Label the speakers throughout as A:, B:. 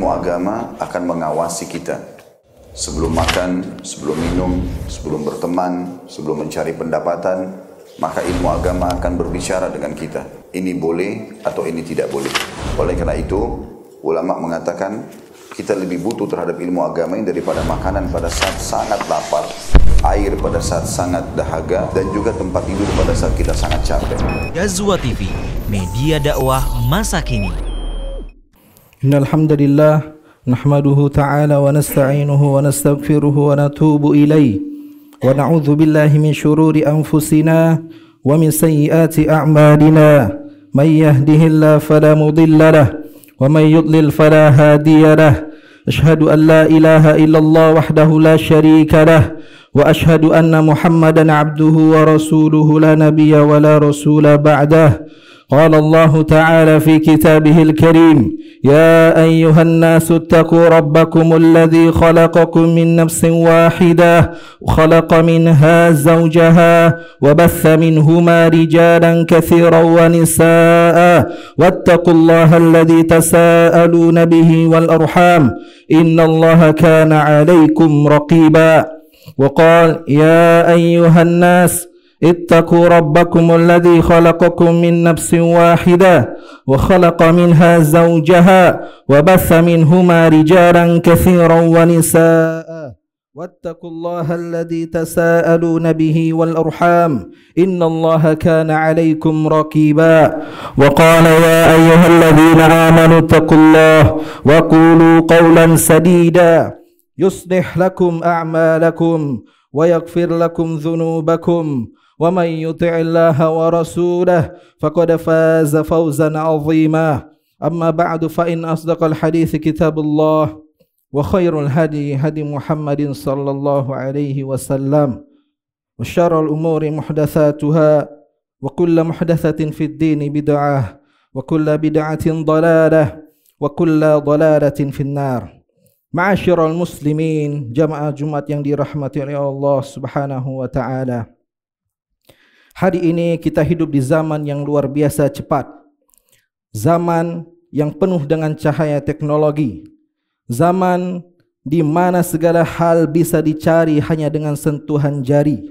A: ilmu agama akan mengawasi kita. Sebelum makan, sebelum minum, sebelum berteman, sebelum mencari pendapatan, maka ilmu agama akan berbicara dengan kita. Ini boleh atau ini tidak boleh. Oleh karena itu, ulama mengatakan kita lebih butuh terhadap ilmu agama ini daripada makanan pada saat sangat lapar, air pada saat sangat dahaga, dan juga tempat tidur pada saat kita sangat capek.
B: Ghazwa TV, media dakwah masa kini.
C: Innal hamdalillah nahmaduhu ta'ala wa nasta'inuhu wa nastaghfiruhu wa natubu ilayh wa na'udzu billahi min shururi anfusina wa min sayyiati a'malina. May yahdihillahu fala mudilla lahu wa may yudlil fala hadiya lahu. Ashhadu an la ilaha illallah wahdahu la syarika lahu wa ashhadu anna Muhammadan 'abduhu wa rasuluhu la nabiyya wa la rasula ba'dahu. قال الله تعالى في كتابه الكريم يا أيها الناس اتقوا ربكم الذي خلقكم من نفس واحدة وخلق منها زوجها وبث منهما رجالا كثيرا ونساء واتقوا الله الذي تساءلون به والأرحام إن الله كان عليكم رقيبا. وقال يا أيها الناس اتقوا ربكم الذي خلقكم من نفس واحدة وخلق منها زوجها وبث منهما رجالا كثيرا ونساء واتقوا الله الذي تساءلون به والأرحام إن الله كان عليكم رقيبا. وقال يا أيها الذين آمنوا اتقوا الله وقولوا قولا سديدا يصلح لكم أعمالكم ويغفر لكم ذنوبكم ومن يطع الله ورسوله فقد فاز فوزا عظيما. أما بعد فإن أصدق الحديث كتاب الله وخير الهدي هدي محمد صلى الله عليه وسلم وشر الأمور محدثاتها وكل محدثة في الدين بدعة وكل بدعة ضلالة وكل ضلالة في النار. Ma'asyiral muslimin, jamaah Jumat yang dirahmati oleh Allah Subhanahu wa taala. Hari ini kita hidup di zaman yang luar biasa cepat. Zaman yang penuh dengan cahaya teknologi. Zaman di mana segala hal bisa dicari hanya dengan sentuhan jari.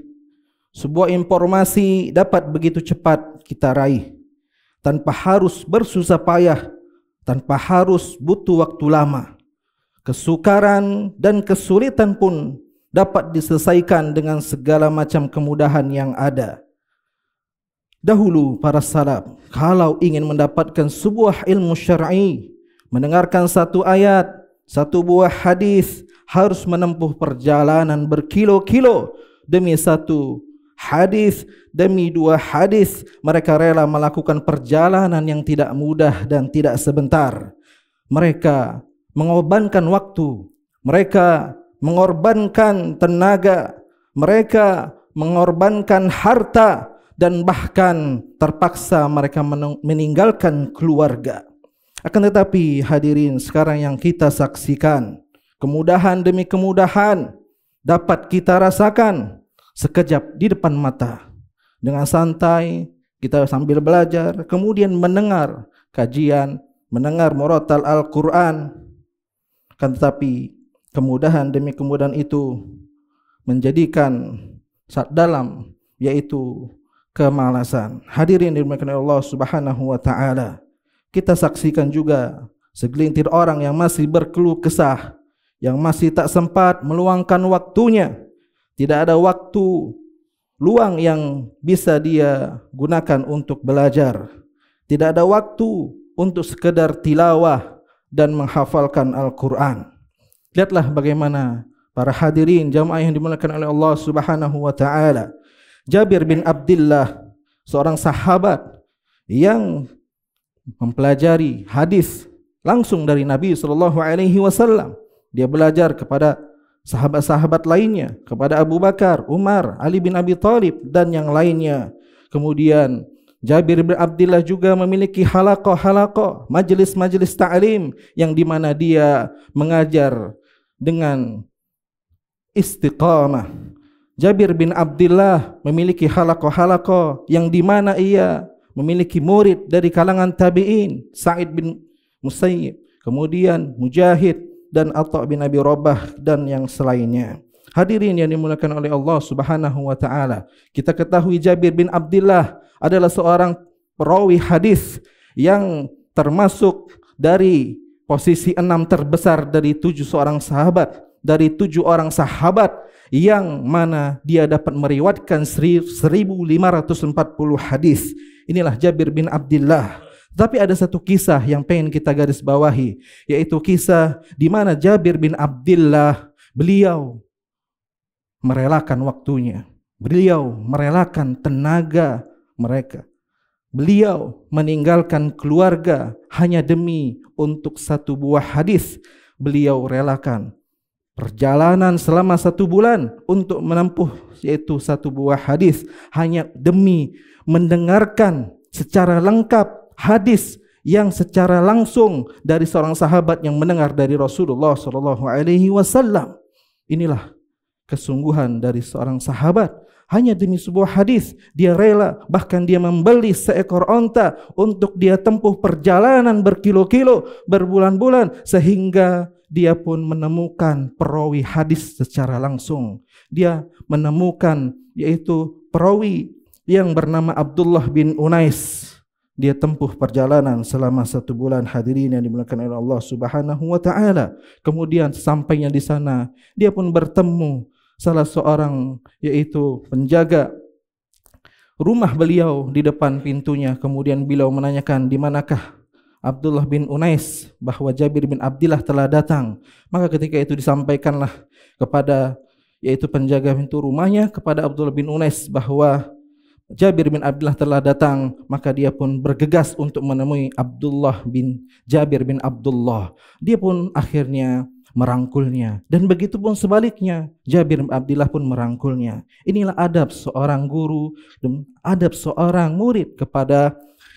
C: Sebuah informasi dapat begitu cepat kita raih tanpa harus bersusah payah, tanpa harus butuh waktu lama. Kesukaran dan kesulitan pun dapat diselesaikan dengan segala macam kemudahan yang ada. Dahulu para salaf, kalau ingin mendapatkan sebuah ilmu syar'i, mendengarkan satu ayat, satu buah hadis, harus menempuh perjalanan berkilo-kilo demi satu hadis, demi dua hadis. Mereka rela melakukan perjalanan yang tidak mudah dan tidak sebentar. Mereka mengorbankan waktu, mereka mengorbankan tenaga, mereka mengorbankan harta, dan bahkan terpaksa mereka meninggalkan keluarga. Akan tetapi hadirin, sekarang yang kita saksikan, kemudahan demi kemudahan dapat kita rasakan sekejap di depan mata. Dengan santai kita sambil belajar, kemudian mendengar kajian, mendengar murotal Al-Quran. Kan tetapi kemudahan demi kemudahan itu menjadikan saat dalam, yaitu kemalasan. Hadirin dimuliakan Allah Subhanahu wa taala. Kita saksikan juga segelintir orang yang masih berkeluh kesah, yang masih tak sempat meluangkan waktunya. Tidak ada waktu luang yang bisa dia gunakan untuk belajar. Tidak ada waktu untuk sekedar tilawah dan menghafalkan Al-Quran. Lihatlah bagaimana para hadirin jamaah yang dimuliakan oleh Allah Subhanahu wa taala. Jabir bin Abdullah, seorang sahabat yang mempelajari hadis langsung dari Nabi sallallahu alaihi wasallam. Dia belajar kepada sahabat-sahabat lainnya, kepada Abu Bakar, Umar, Ali bin Abi Thalib dan yang lainnya. Kemudian Jabir bin Abdullah juga memiliki halaqah-halaqah, majelis-majelis ta'lim yang di mana dia mengajar dengan istiqamah. Jabir bin Abdullah memiliki halaqah-halaqah yang di mana ia memiliki murid dari kalangan tabi'in, Sa'id bin Musayyib, kemudian Mujahid dan Atha bin Abi Rabah dan yang selainnya. Hadirin yang dimuliakan oleh Allah Subhanahu wa taala, kita ketahui Jabir bin Abdullah adalah seorang perawi hadis yang termasuk dari posisi 6 terbesar dari 7 seorang sahabat, dari 7 orang sahabat yang mana dia dapat meriwayatkan 1540 hadis. Inilah Jabir bin Abdullah. Tapi ada satu kisah yang pengen kita garis bawahi, yaitu kisah di mana Jabir bin Abdullah beliau merelakan waktunya, beliau merelakan tenaga mereka, beliau meninggalkan keluarga hanya demi untuk satu buah hadis. Beliau relakan perjalanan selama 1 bulan untuk menempuh yaitu satu buah hadis hanya demi mendengarkan secara lengkap hadis yang secara langsung dari seorang sahabat yang mendengar dari Rasulullah SAW. Inilah kesungguhan dari seorang sahabat. Hanya demi sebuah hadis dia rela, bahkan dia membeli seekor onta untuk dia tempuh perjalanan berkilo-kilo, berbulan-bulan, sehingga dia pun menemukan perawi hadis secara langsung. Dia menemukan yaitu perawi yang bernama Abdullah bin Unais. Dia tempuh perjalanan selama 1 bulan, hadirin yang dimuliakan oleh Allah Subhanahu wa taala. Kemudian sampainya di sana, dia pun bertemu salah seorang yaitu penjaga rumah beliau di depan pintunya. Kemudian beliau menanyakan, di manakah Abdullah bin Unais, bahwa Jabir bin Abdullah telah datang. Maka ketika itu disampaikanlah kepada yaitu penjaga pintu rumahnya kepada Abdullah bin Unais bahwa Jabir bin Abdullah telah datang. Maka dia pun bergegas untuk menemui Jabir bin Abdullah. Dia pun akhirnya merangkulnya, dan begitu pun sebaliknya, Jabir bin Abdullah pun merangkulnya. Inilah adab seorang guru dan adab seorang murid kepada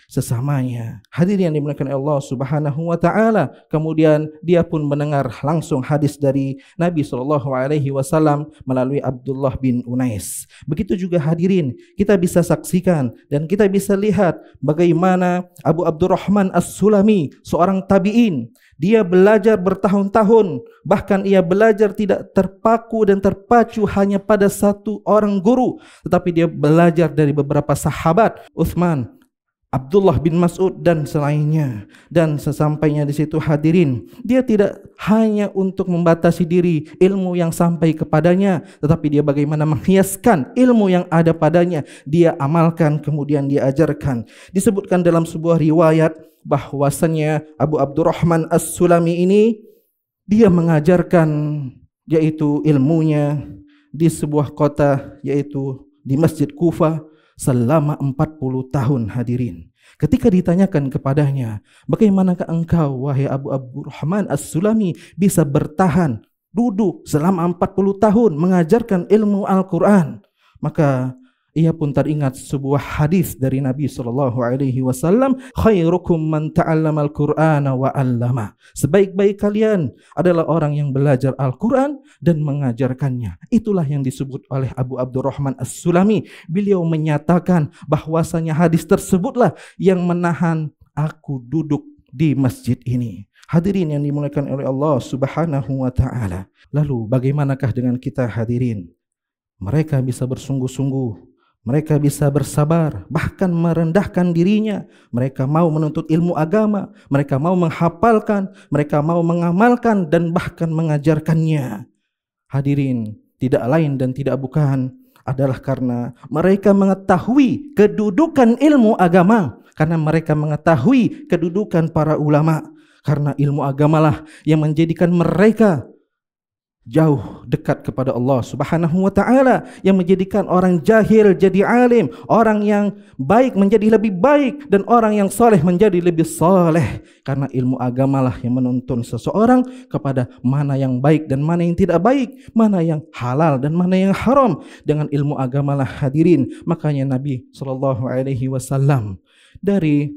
C: sesamanya. Hadirin yang dimuliakan Allah Subhanahu wa taala. Kemudian dia pun mendengar langsung hadis dari Nabi SAW melalui Abdullah bin Unais. Begitu juga hadirin, kita bisa saksikan dan kita bisa lihat bagaimana Abu Abdurrahman As-Sulami, seorang tabi'in, dia belajar bertahun-tahun, bahkan ia belajar tidak terpaku dan terpacu hanya pada satu orang guru, tetapi dia belajar dari beberapa sahabat, Utsman, Abdullah bin Mas'ud dan selainnya. Dan sesampainya di situ hadirin, dia tidak hanya untuk membatasi diri ilmu yang sampai kepadanya, tetapi dia bagaimana menghiaskan ilmu yang ada padanya, dia amalkan kemudian dia ajarkan. Disebutkan dalam sebuah riwayat bahwasannya Abu Abdurrahman As-Sulami ini dia mengajarkan yaitu ilmunya di sebuah kota yaitu di Masjid Kufah selama 40 tahun hadirin. Ketika ditanyakan kepadanya, bagaimanakah engkau wahai Abu Abdurrahman As-Sulami bisa bertahan duduk selama 40 tahun mengajarkan ilmu Al-Quran? Maka ia pun teringat sebuah hadis dari Nabi SAW, khairukum man ta'allama al-Qur'ana wa 'allama. Sebaik-baik kalian adalah orang yang belajar Al-Quran dan mengajarkannya. Itulah yang disebut oleh Abu Abdurrahman As-Sulami. Beliau menyatakan bahwasanya hadis tersebutlah yang menahan aku duduk di masjid ini. Hadirin yang dimuliakan oleh Allah Subhanahu wa taala. Lalu bagaimanakah dengan kita hadirin? Mereka bisa bersungguh-sungguh, mereka bisa bersabar, bahkan merendahkan dirinya. Mereka mau menuntut ilmu agama, mereka mau menghafalkan, mereka mau mengamalkan dan bahkan mengajarkannya. Hadirin, tidak lain dan tidak bukan adalah karena mereka mengetahui kedudukan ilmu agama, karena mereka mengetahui kedudukan para ulama. Karena ilmu agamalah yang menjadikan mereka jauh dekat kepada Allah Subhanahu wa taala, yang menjadikan orang jahil jadi alim, orang yang baik menjadi lebih baik, dan orang yang soleh menjadi lebih soleh. Karena ilmu agamalah yang menuntun seseorang kepada mana yang baik dan mana yang tidak baik, mana yang halal dan mana yang haram. Dengan ilmu agamalah hadirin, makanya Nabi SAW dari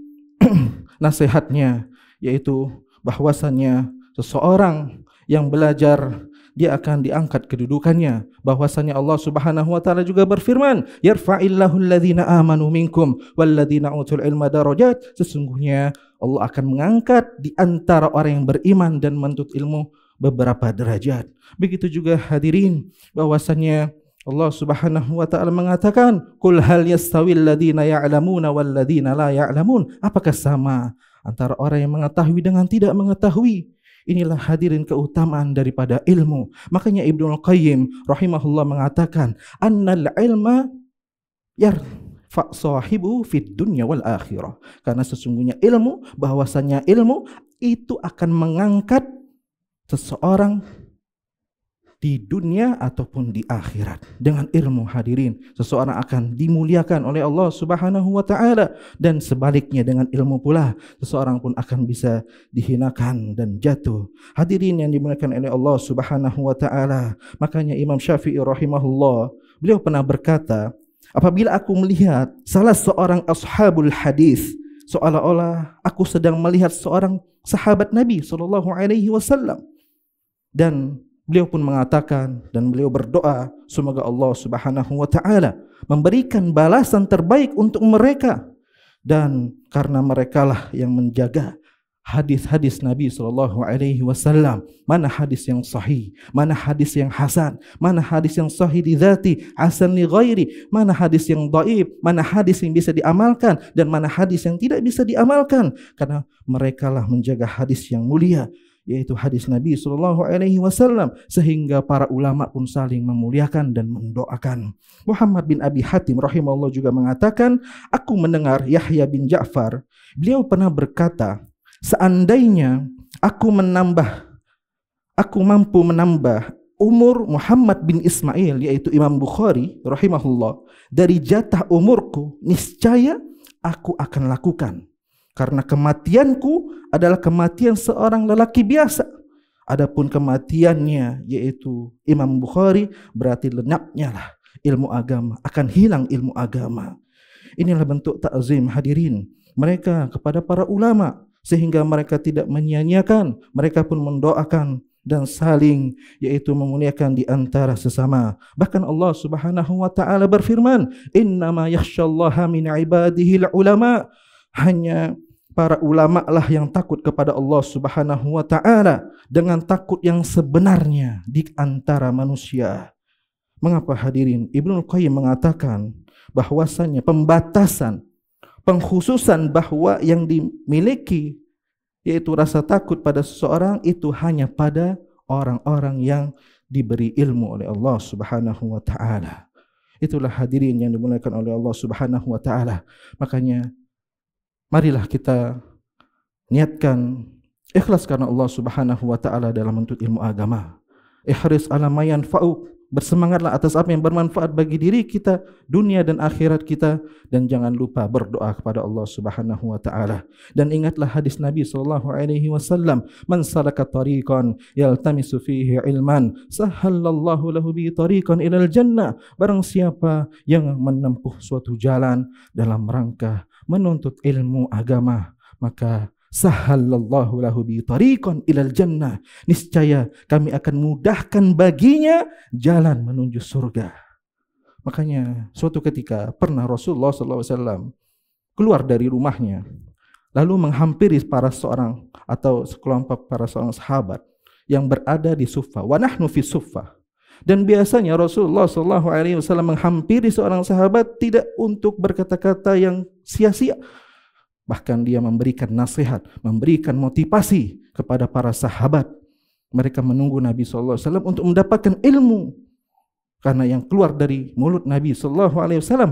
C: nasihatnya yaitu bahwasannya seseorang yang belajar dia akan diangkat kedudukannya. Bahwasanya Allah Subhanahu wa taala juga berfirman, yarfa'illahu alladhina amanu minkum walladzina utul ilma darajat. Sesungguhnya Allah akan mengangkat di antara orang yang beriman dan menuntut ilmu beberapa derajat. Begitu juga hadirin, bahwasannya Allah Subhanahu wa taala mengatakan, "Qul hal yastawil ladzina ya'lamuna wal ladzina la ya'lamun?" Apakah sama antara orang yang mengetahui dengan tidak mengetahui? Inilah hadirin keutamaan daripada ilmu. Makanya Ibnu Qayyim rahimahullah mengatakan, "Annal ilma yarfa sahibu fid dunya wal akhirah." Karena sesungguhnya ilmu, bahwasanya ilmu itu akan mengangkat seseorang di dunia ataupun di akhirat. Dengan ilmu hadirin, seseorang akan dimuliakan oleh Allah Subhanahu wa taala, dan sebaliknya dengan ilmu pula seseorang pun akan bisa dihinakan dan jatuh. Hadirin yang dimuliakan oleh Allah Subhanahu wa taala, makanya Imam Syafi'i rahimahullah, beliau pernah berkata, apabila aku melihat salah seorang ashabul hadis, seolah-olah aku sedang melihat seorang sahabat Nabi sallallahu alaihi wasallam, dan beliau pun mengatakan dan beliau berdoa, semoga Allah Subhanahu wa taala memberikan balasan terbaik untuk mereka, dan karena merekalah yang menjaga hadis-hadis Nabi sallallahu alaihi wasallam, mana hadis yang sahih, mana hadis yang hasan, mana hadis yang sahih li dzati, hasan li ghairi, mana hadis yang dhaif, mana hadis yang bisa diamalkan dan mana hadis yang tidak bisa diamalkan, karena merekalah menjaga hadis yang mulia, yaitu hadis Nabi sallallahu alaihi wasallam, sehingga para ulama pun saling memuliakan dan mendoakan. Muhammad bin Abi Hatim rahimahullah juga mengatakan, aku mendengar Yahya bin Ja'far, beliau pernah berkata, seandainya aku mampu menambah umur Muhammad bin Ismail, yaitu Imam Bukhari rahimahullah, dari jatah umurku, niscaya aku akan lakukan. Karena kematianku adalah kematian seorang lelaki biasa. Adapun kematiannya yaitu Imam Bukhari, berarti lenyapnya lah ilmu agama, akan hilang ilmu agama. Inilah bentuk ta'zim hadirin mereka kepada para ulama, sehingga mereka tidak menyia-nyiakan, mereka pun mendoakan dan saling yaitu memuliakan di antara sesama. Bahkan Allah Subhanahu wa taala berfirman, "Innama yakhsyallaha min ibadihi ulama." Hanya para ulama lah yang takut kepada Allah Subhanahu wa taala dengan takut yang sebenarnya di antara manusia. Mengapa hadirin? Ibnu Qayyim mengatakan bahwasanya pembatasan, pengkhususan bahwa yang dimiliki yaitu rasa takut pada seseorang itu hanya pada orang-orang yang diberi ilmu oleh Allah Subhanahu wa taala. Itulah hadirin yang dimuliakan oleh Allah Subhanahu wa taala. Makanya marilah kita niatkan ikhlas karena Allah Subhanahu wa taala dalam menuntut ilmu agama. Ihris ala ma yanfa'u, bersemangatlah atas apa yang bermanfaat bagi diri kita, dunia dan akhirat kita, dan jangan lupa berdoa kepada Allah Subhanahu wa taala. Dan ingatlah hadis Nabi sallallahu alaihi wasallam, "Man salaka tariqan yaltamisu fihi ilman, sahhalallahu lahu bi tariqan ilal jannah." Barang siapa yang menempuh suatu jalan dalam rangka menuntut ilmu agama, maka sahhalallahu lahu bi tariqan ilal jannah, niscaya kami akan mudahkan baginya jalan menuju surga. Makanya suatu ketika pernah Rasulullah SAW keluar dari rumahnya, lalu menghampiri para seorang atau sekelompok para seorang sahabat yang berada di Suffah, wa nahnu fi Suffah. Dan biasanya Rasulullah SAW menghampiri seorang sahabat tidak untuk berkata-kata yang sia-sia. Bahkan dia memberikan nasihat, memberikan motivasi kepada para sahabat. Mereka menunggu Nabi SAW untuk mendapatkan ilmu. Karena yang keluar dari mulut Nabi SAW,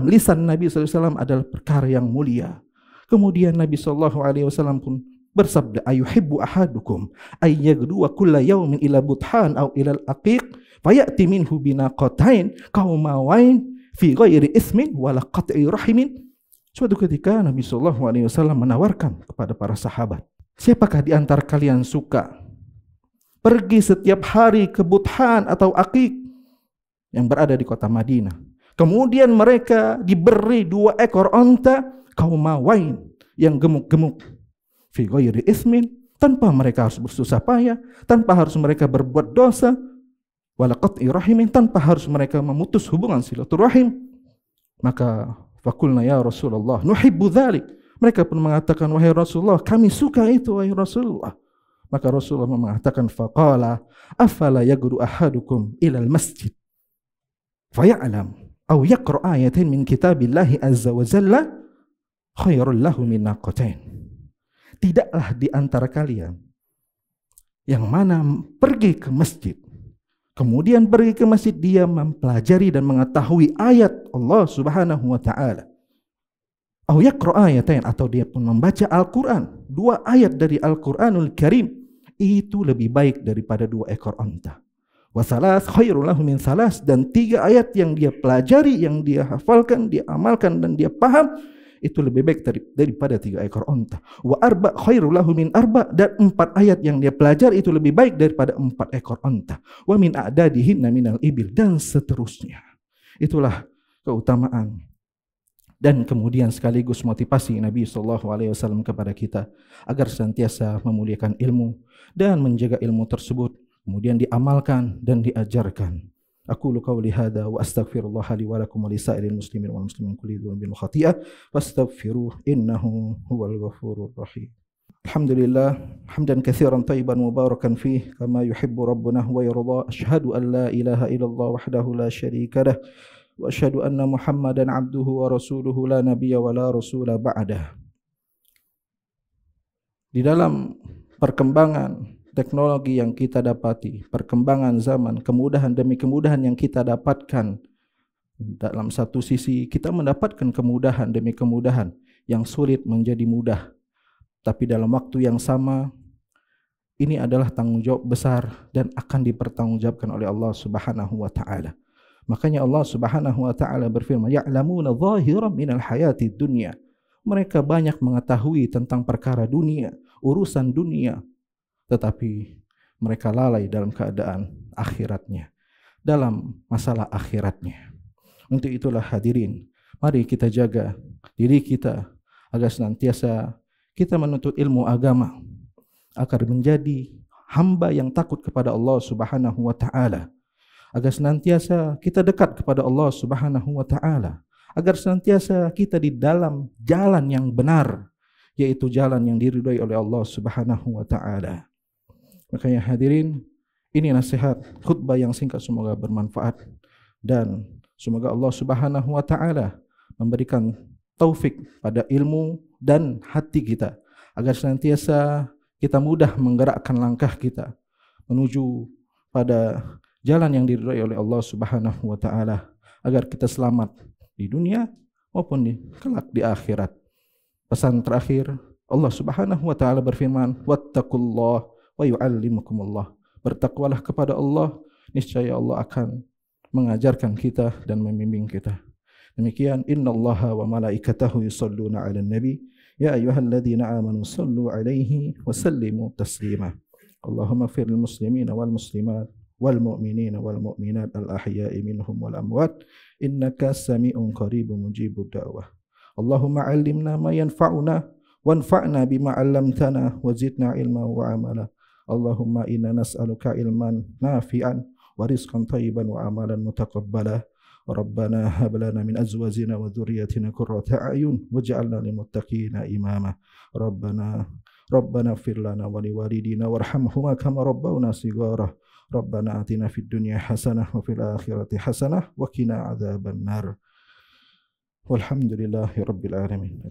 C: lisan Nabi SAW adalah perkara yang mulia. Kemudian Nabi SAW pun bersabda, "Ayuhibbu ahadukum ayyagduwa kulla yawmin ila buthan aw ila al-aqiq fayati minhu binaqatain qaumawain fi ghairi ismin wala qat'i rahimin." Suatu ketika Nabi SAW menawarkan kepada para sahabat, siapakah di antara kalian suka pergi setiap hari ke Buthan atau Aqiq yang berada di kota Madinah, kemudian mereka diberi 2 ekor onta qaumawain yang gemuk-gemuk, fi ghairi ismin, tanpa mereka harus bersusah payah, tanpa harus mereka berbuat dosa, wala qat'i rahimin, tanpa harus mereka memutus hubungan silaturahim. Maka fakulna ya Rasulullah nuhibbu dzalik, Mereka pun mengatakan, wahai Rasulullah, kami suka itu wahai Rasulullah. Maka Rasulullah mengatakan, faqala afala yagdu ahadukum ilal masjid faya'lam aw yaqra ayatin min kitabillahi azza wa jalla khairul lahu min naqatain. Tidaklah di antara kalian yang mana pergi ke masjid, kemudian pergi ke masjid dia mempelajari dan mengetahui ayat Allah Subhanahu wa taala. Aw yaqra ayatain, atau dia pun membaca Al-Qur'an, 2 ayat dari Al-Qur'anul Karim, itu lebih baik daripada 2 ekor unta. Wa salas khairul lahu min salas, dan 3 ayat yang dia pelajari, yang dia hafalkan, dia amalkan dan dia paham, itu lebih baik daripada 3 ekor unta. Wa arba khairul lahu min arba, dan 4 ayat yang dia pelajari itu lebih baik daripada 4 ekor unta. Wa min a'dadihinna minal ibil, dan seterusnya. Itulah keutamaan dan kemudian sekaligus motivasi Nabi SAW kepada kita agar senantiasa memuliakan ilmu dan menjaga ilmu tersebut, kemudian diamalkan dan diajarkan. Aqulu qawli hadza wa astaghfirullah li wa lakum wa lisairil muslimin wal muslimin kulli dzunubin wa khati'ah fastaghfiruh innahu huwal ghafurur rahim. Alhamdulillah hamdan katsiran thayyiban mubarakan fih kama yuhibbu rabbuna wa yarda. Asyhadu an la ilaha illallah wahdahu la syarika lah wa asyhadu anna Muhammadan abduhu wa rasuluhu la nabiyya wa la rasula ba'dah. Di dalam perkembangan teknologi yang kita dapati, perkembangan zaman, kemudahan demi kemudahan yang kita dapatkan, dalam satu sisi kita mendapatkan kemudahan demi kemudahan yang sulit menjadi mudah, tapi dalam waktu yang sama ini adalah tanggung jawab besar dan akan dipertanggungjawabkan oleh Allah Subhanahu wa taala. Makanya Allah Subhanahu wa taala berfirman, ya'lamuna zahiran minal hayati dunya. Mereka banyak mengetahui tentang perkara dunia, urusan dunia, tetapi mereka lalai dalam keadaan akhiratnya, dalam masalah akhiratnya. Untuk itulah hadirin, mari kita jaga diri kita agar senantiasa kita menuntut ilmu agama agar menjadi hamba yang takut kepada Allah Subhanahu wa taala, agar senantiasa kita dekat kepada Allah Subhanahu wa taala, agar senantiasa kita di dalam jalan yang benar, yaitu jalan yang diridhai oleh Allah Subhanahu wa taala. Makanya hadirin, ini nasihat khutbah yang singkat, semoga bermanfaat dan semoga Allah Subhanahu wa taala memberikan taufik pada ilmu dan hati kita agar senantiasa kita mudah menggerakkan langkah kita menuju pada jalan yang diridhai oleh Allah Subhanahu wa taala agar kita selamat di dunia maupun kelak di akhirat. Pesan terakhir, Allah Subhanahu wa taala berfirman, wattaqullah wa yu'allimukumullah. Bertakwalah kepada Allah, niscaya Allah akan mengajarkan kita dan membimbing kita. Demikian, innallaha wa malaikatahu yusholluna 'alan nabi ya ayyuhalladzina amanu shallu 'alaihi wa sallimu taslima. Allahumma ighfir lil muslimina wal muslimat wal mu'minina wal mu'minat al ahya'i minhum wal amwat innaka sami'un qaribun mujibud da'wah. Allahumma 'allimna ma yanfa'una wanfa'na bima 'allamtana wa zidna ilma wa amala. Allahumma inna nas'aluka ilman nafi'an wa rizqan thayyiban wa amalan mutaqabbala. Rabbana hab lana min azwajina wa dhurriyyatina qurrata a'yun waj'alna lil muttaqina imama. Rabbana ighfir lana wa liwalidina warhamhuma kama rabbawna shighara. Rabbana atina fid dunya hasanah wa fil akhirati hasanah wa qina adzaban nar. Walhamdulillahi rabbil alamin.